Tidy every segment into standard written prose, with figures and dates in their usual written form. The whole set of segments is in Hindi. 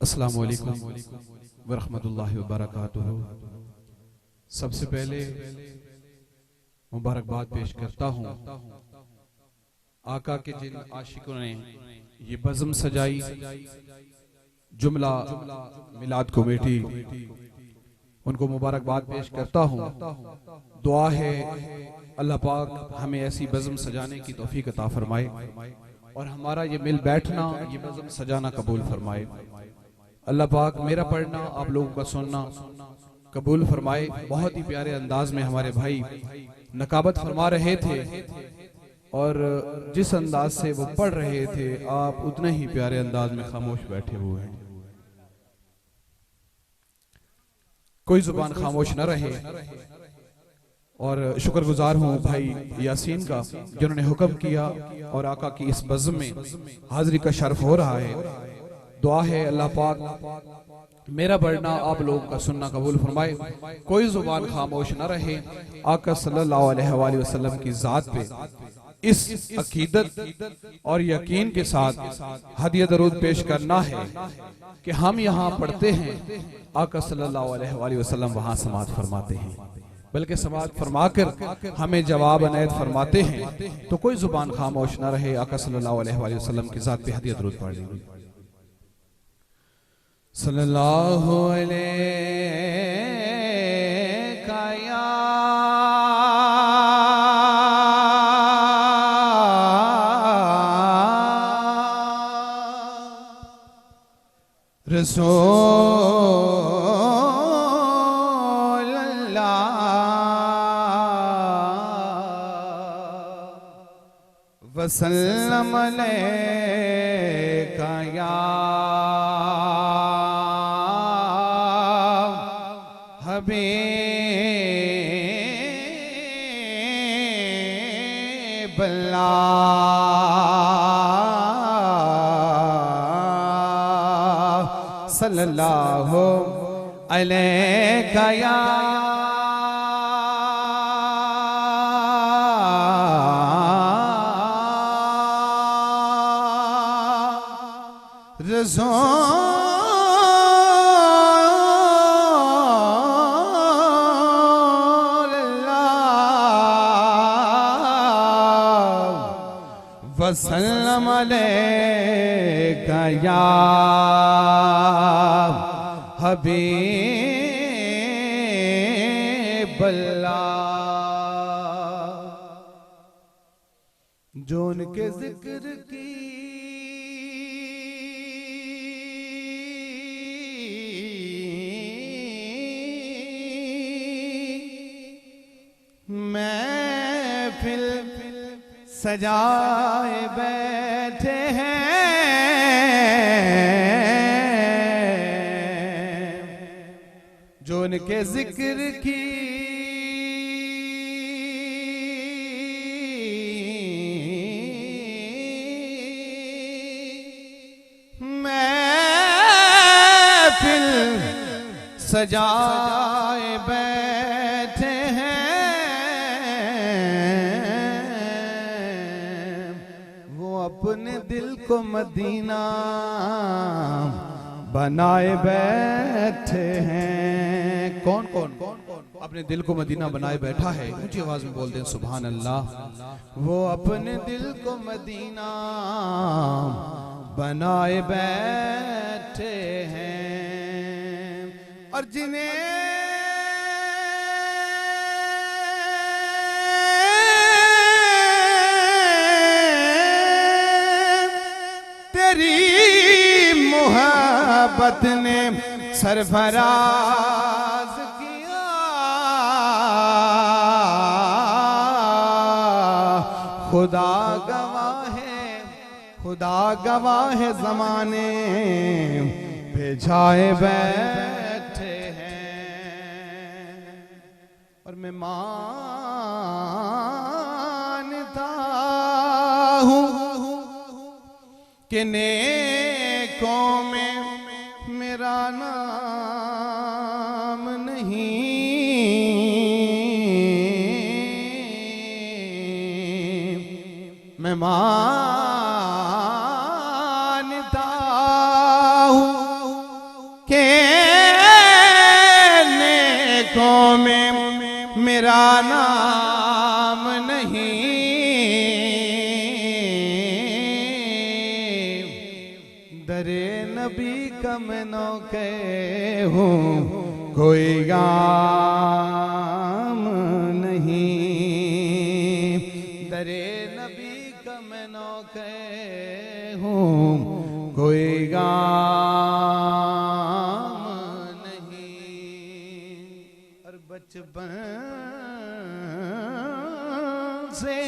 अस्सलामु अलैकुम वरहमतुल्लाहि वबरकातुहू। सबसे पहले मुबारकबाद पेश करता हूँ आका के जिन आशिकों ने ये बज़्म सजाई, जुमला मिलाद कमेटी, उनको मुबारकबाद पेश करता हूँ। दुआ है अल्लाह पाक हमें ऐसी बज़्म सजाने की तौफीक अता फरमाए और हमारा ये मिल बैठना, ये बज़्म सजाना कबूल फरमाए। अल्लाह पाक मेरा पढ़ना, आप लोगों का सुनना कबूल फरमाए। बहुत ही प्यारे अंदाज में हमारे भाई नकाबत फरमा रहे थे और जिस अंदाज से वो पढ़ रहे थे आप उतने ही प्यारे अंदाज में खामोश बैठे हुए हैं। कोई जुबान खामोश न रहे और शुक्रगुजार हूँ भाई यासीन का जिन्होंने हुक्म किया और आका की इस बज़्म में हाजिरी का शर्फ हो रहा है। दुआ है अल्लाह पाक मेरा पढ़ना, आप लोगों का सुनना कबूल फरमाए। कोई जुबान खामोश न रहे। आका सल्लल्लाहु अलैहि वसल्लम की जात पे इस अकीदत और यकीन के साथ हदिया दरूद पेश करना है कि हम यहाँ पढ़ते हैं, आका सल्लल्लाहु अलैहि वसल्लम वहाँ समाअत फरमाते हैं, बल्कि समाअत फरमाकर हमें जवाब अनैत फरमाते हैं। तो कोई जुबान खामोश न रहे। आका सल्लल्लाहु अलैहि वसल्लम की जात पे हदिया दरूद पढ़ लीजिए। सल्लल्लाहु अलैहि या रसूल अल्लाह वसल्लम अलैका या हबीब अल्लाह सल्लल्लाहु अलैका या रसूल अल्लाह वसल्लम अलैका या हबीब अल्लाह। जो उनके जिक्र की महफिल सजाए बैठे हैं, जो उनके जिक्र की महफिल सजाए बैठे हैं, वो अपने दिल को मदीना बनाए बैठे हैं। कौन कौन अपने दिल को मदीना बनाए बैठा है? ऊंची आवाज में बोल दें सुभान अल्लाह। वो अपने दिल को मदीना बनाए बैठे हैं और जिन्हें तेरी मोहब्बत ने सरफराज किया, खुदा गवाह है, खुदा गवाह है, ज़माने भेजाए बैठे हैं और मैं मानता हूँ कि नेकों में मेरा नाम नहीं, मैं मानता हूँ में मेरा नाम नहीं, दरे नबी का मैं नौके हूँ, कोई गाम नहीं। दरे नबी का मैं नौके हूँ, कोई गाम नहीं। और बचपन से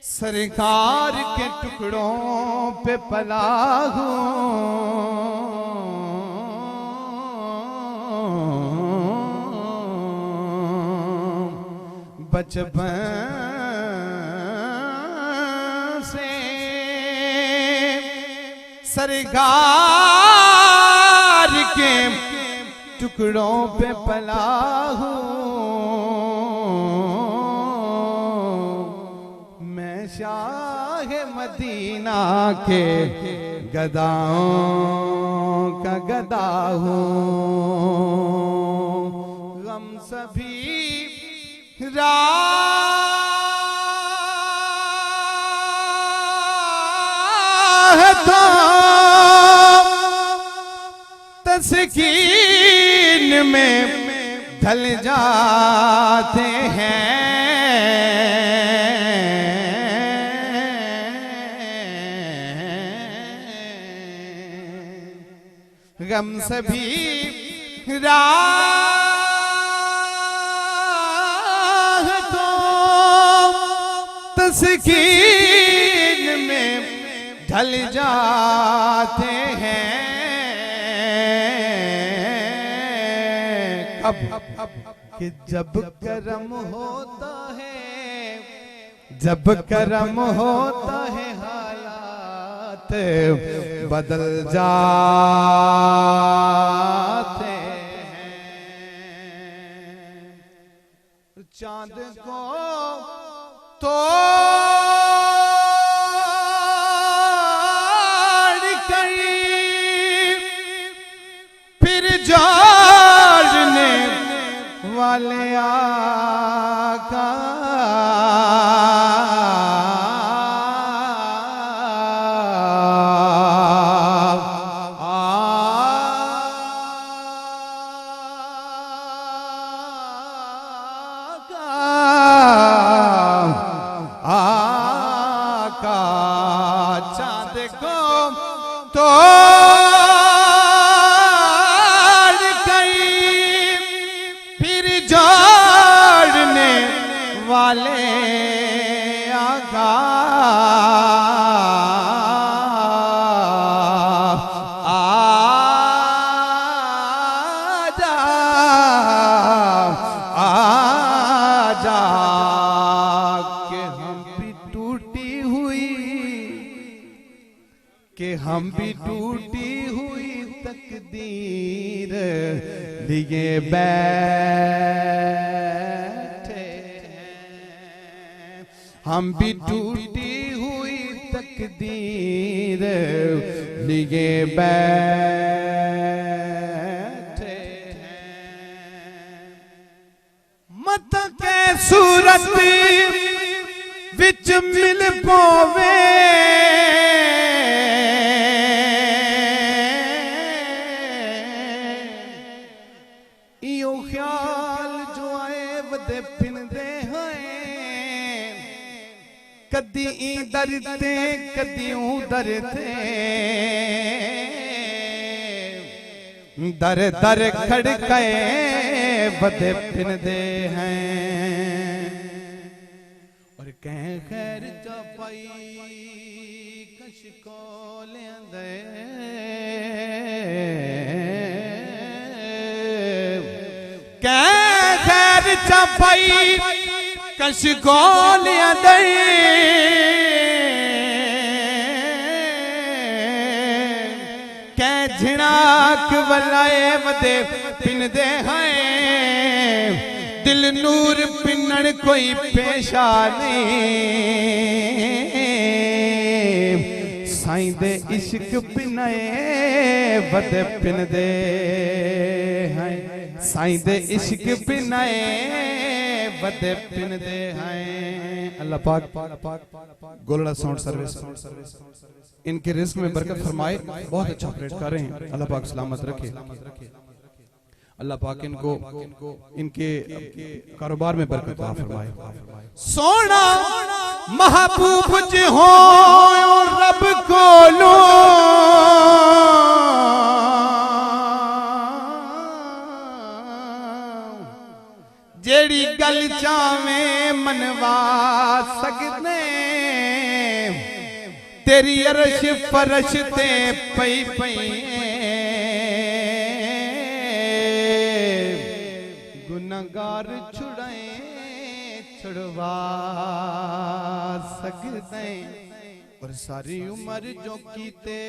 सरकार के टुकड़ों पे पला हूँ, बचपन से सरकार के टुकड़ों पे पला हूँ। मैं शाह मदीना के गदाओं का गदा हूँ। गम सभी राहतों तस्कीन में ढल जाते हैं। गम सभी तस्कीन में ढल जाते हैं। अब कि जब करम होता है, जब करम होता है हालात बदल जाते हैं। चांद को तोड़ कर फिर जोड़ने वाले आका चांद को तोड़ कर फिर जोड़ने वाले आका आजा आजा के हम भी टूटी हुई, कि हम भी टूटी हुई तकदीर लिए बैठे हैं। हम भी टूटी हुई तकदीर लिए बैठे हैं। मत के सूरत विच मिल पोवे, ख्याल जो आए वदे पिनदे हैं। कदी इधर ते कदी उधर ते, दर दर खड़के वदे पिनदे हैं। और कह खैर चपाई कश को लेंदे, खैर चपाई कश को लेंदे। कै झिनाक वलाए वदे पिनदे हैं। दिल नूर पिनण कोई पेशा नहीं, साईं दे इश्क पिनाए वदे पिनदे। हैं साईं दे इश्क पिनाए बदे पिन दे हैं। अल्लाह पाक गोलड़ा साउंड सर्विस इनके रिस्क में बरकत फरमाए। बहुत अच्छा ऑपरेट कर रहे हैं, अल्लाह पाक सलामत रखे। अल्लाह पाक इनको इनके कारोबार में बरकत फरमाए। सोना महबूब जी हो रब को लो जेड़ी गल चावे मनवा सकते तेरी अरश फरश ते पई पई गुनहगार छुड़ाए छुड़वा सकते और सारी उम्र जो कीते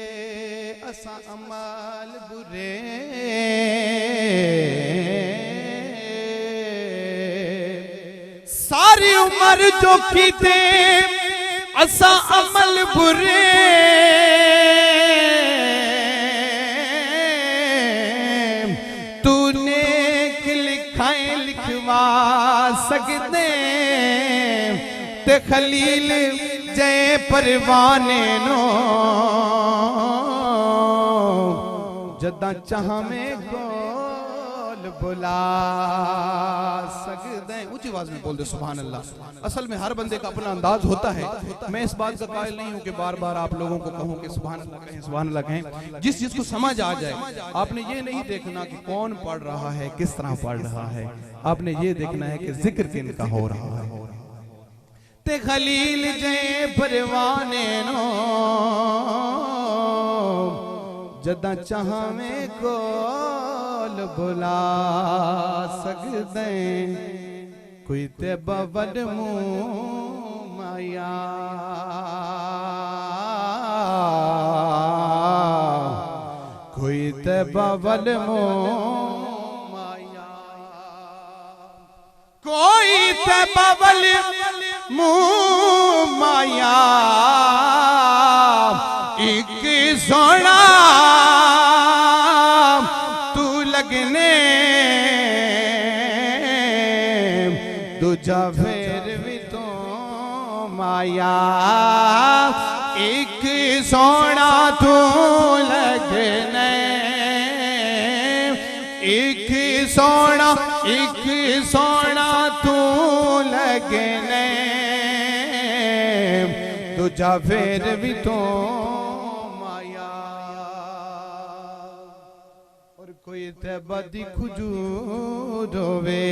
असा अमल बुरे सारी उम्र जो कीते असा अमल बुरे तूने लिखाए लिखवा सकते ते खलील जय परवाने नो जदा चाह में गोल बुला सकते। ऊंची आवाज में बोल दे सुभान अल्लाह। असल में हर बंदे का अपना अंदाज होता है। मैं इस बात का कायल नहीं हूं कि बार बार आप लोगों को कहूं कि सुभान अल्लाह कहें सुभान अल्लाह कहें। जिस चीज को समझ आ जाए आपने ये नहीं देखना कि कौन पढ़ रहा है किस तरह पढ़ रहा है, आपने ये देखना है कि जिक्र किनका हो रहा है। ते खलील जय परवाने नो जदा चाह में कोल बुला सकते कोई ते बवड मुँह माया कोई ते बवड मुँह माया कोई ते बवल मुँह माया एक सोना तू लगने दूजा फिर भी तो माया एक सोना तू लगने एक सोना तू लगने दूजा फिर भी तो कोई तबदी खुजूर रोवे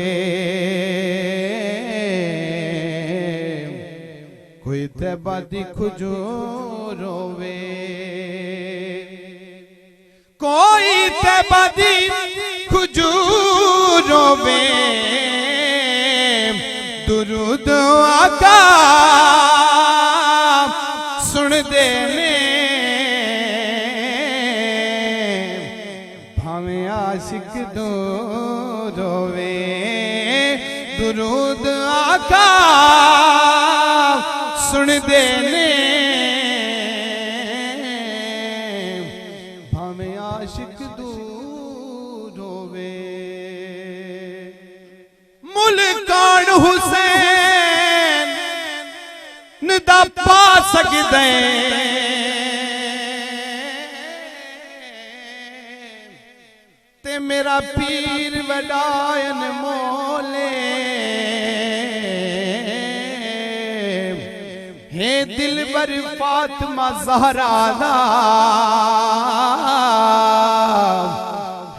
कोई तबदी खुजूर रोवे कोई तबदी खुजूर रोवे दुरूद आका सुन दे आशिक दो रोवे दुरूद आका सुन देने भावे आशिक दो रोवे मुल्कान हुसैन नदा पा सकते मेरा पीर वडायन मोले हे दिलबर फातिमा ज़हरा दा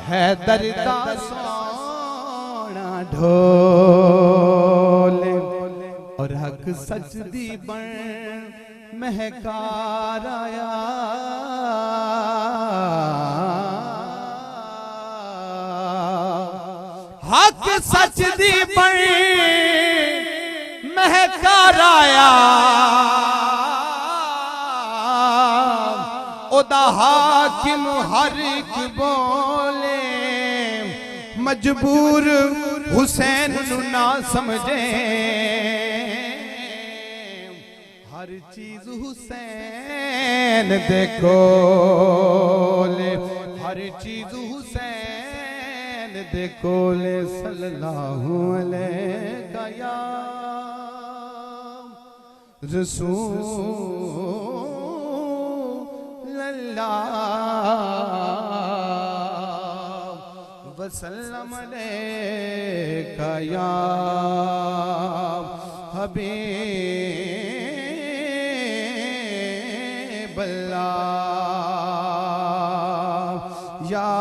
है दर्दा सोना ढोले और हक सच दी बन महकार आया हक सच दी बड़ी महकार आया ओदा हाकिम हर एक बोले मजबूर हुसैन ना समझे हर चीज हुसैन देखो ले हर चीज हुसैन देखो ले सल्लल्लाहु अलैहि या रसूल अल्लाह वसल्लम अलैका या हबीब अल्लाह।